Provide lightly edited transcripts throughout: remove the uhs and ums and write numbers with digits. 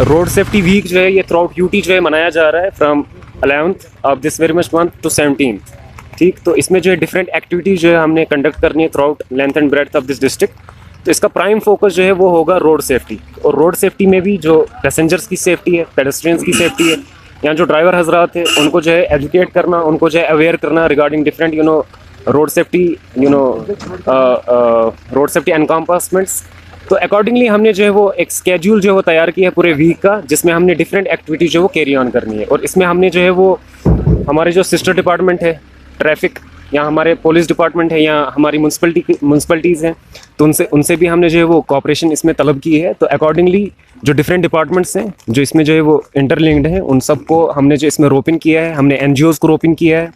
Road safety week जो है ये थ्रू आउट यूटी जो है मनाया जा रहा है from 11th of this very much month to 17th। ठीक, तो इसमें जो है डिफरेंट एक्टिविटीज़ जो है हमने कंडक्ट करनी है through out length and breadth of this district. तो इसका प्राइम फोकस जो है वो होगा रोड सेफ्टी, और रोड सेफ्टी में भी जो पैसेंजर्स की सेफ्टी है, पेडेस्ट्रियंस की सेफ्टी है, यहाँ जो ड्राइवर हजरात है उनको जो है एजुकेट करना, उनको जो है अवेयर करना regarding different road safety road safety encompassments. तो अकॉर्डिंगली हमने जो है वो एक स्केड्यूल जो है वो तैयार किया है पूरे वीक का, जिसमें हमने डिफरेंट एक्टिविटी जो है वो कैरी ऑन करनी है। और इसमें हमने जो है वो हमारे जो सिस्टर डिपार्टमेंट है ट्रैफिक, या हमारे पुलिस डिपार्टमेंट है, या हमारी म्यूनसिपलिटीज़ हैं, तो उनसे भी हमने जो है वो कोऑपरेशन इसमें तलब की है। तो अकॉर्डिंगली जो डिफरेंट डिपार्टमेंट्स हैं जो इसमें जो है वो इंटरलिंक्ड हैं, उन सबको हमने जो इसमें रोपिन किया है, हमने एनजीओज़ को रोपिन किया है।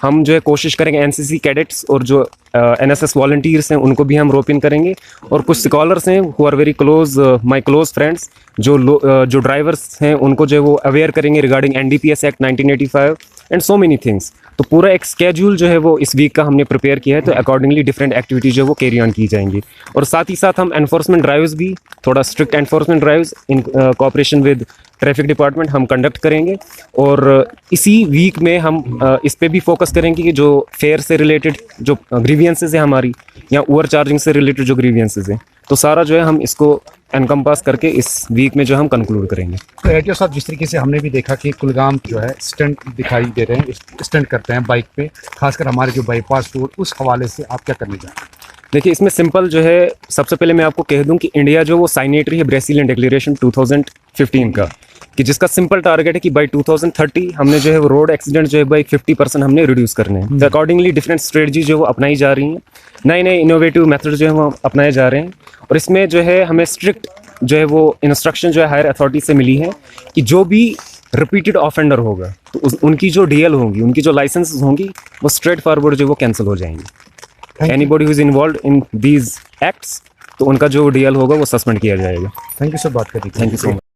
हम जो है कोशिश करेंगे एनसीसी कैडेट्स और जो एनएसएस वॉलंटियर्स हैं उनको भी हम रोपिन करेंगे, और कुछ स्कॉलर्स हैं who are very close my close friends जो ड्राइवर्स हैं उनको जो है वो अवेयर करेंगे regarding NDPS act 1985 and so many things. तो पूरा एक स्केड्यूल जो है वो इस वीक का हमने प्रिपेयर किया है। तो अकॉर्डिंगली डिफरेंट एक्टिविटीज जो है वो कैरी ऑन की जाएंगी, और साथ ही साथ हम एनफोर्समेंट ड्राइव्स भी, थोड़ा strict enforcement drives in cooperation with traffic department हम कंडक्ट करेंगे। और इसी वीक में हम इस पे भी फोकस करेंगे कि जो फेयर से रिलेटेड जो ग्रीवियंसेस है हमारी, या ओवर चार्जिंग से रिलेटेड जो ग्रीवियंसेस हैं, तो सारा जो है हम इसको एनकम्पास करके इस वीक में जो हम कंक्लूड करेंगे। तो एटीओ साहब, जिस तरीके से हमने भी देखा कि कुलगाम जो है स्टंट दिखाई दे रहे हैं, स्टंट करते हैं बाइक पे, खासकर हमारे जो बाईपास रोड, उस हवाले से आप क्या करने जा रहे हैं? देखिए, इसमें सिंपल जो है, सबसे पहले मैं आपको कह दूं कि इंडिया जो वो साइनेटरी है ब्रेसिलियन डिक्लेरेशन 2015 का, कि जिसका सिंपल टारगेट है कि बाई 2030 हमने जो है वो रोड एक्सीडेंट जो है बाई 50% हमने रिड्यूस करने हैं। तो अकॉर्डिंगली डिफरेंट स्ट्रेटजी जो वो अपनाई जा रही हैं, नए नए इनोवेटिव मेथड जो है वो अपनाए जा रहे हैं। और इसमें जो है हमें स्ट्रिक्ट जो है वो इंस्ट्रक्शन जो है हायर अथॉरिटी से मिली है कि जो भी रिपीटेड ऑफेंडर होगा तो उनकी जो डीएल होंगी, उनकी जो लाइसेंस होंगी, वो स्ट्रेट फॉरवर्ड जो वो कैंसिल हो जाएंगी। Anybody who is involved in these acts, तो उनका जो डीएल होगा वो सस्पेंड किया जाएगा। थैंक यू सर, बात करिए। Thank you so much.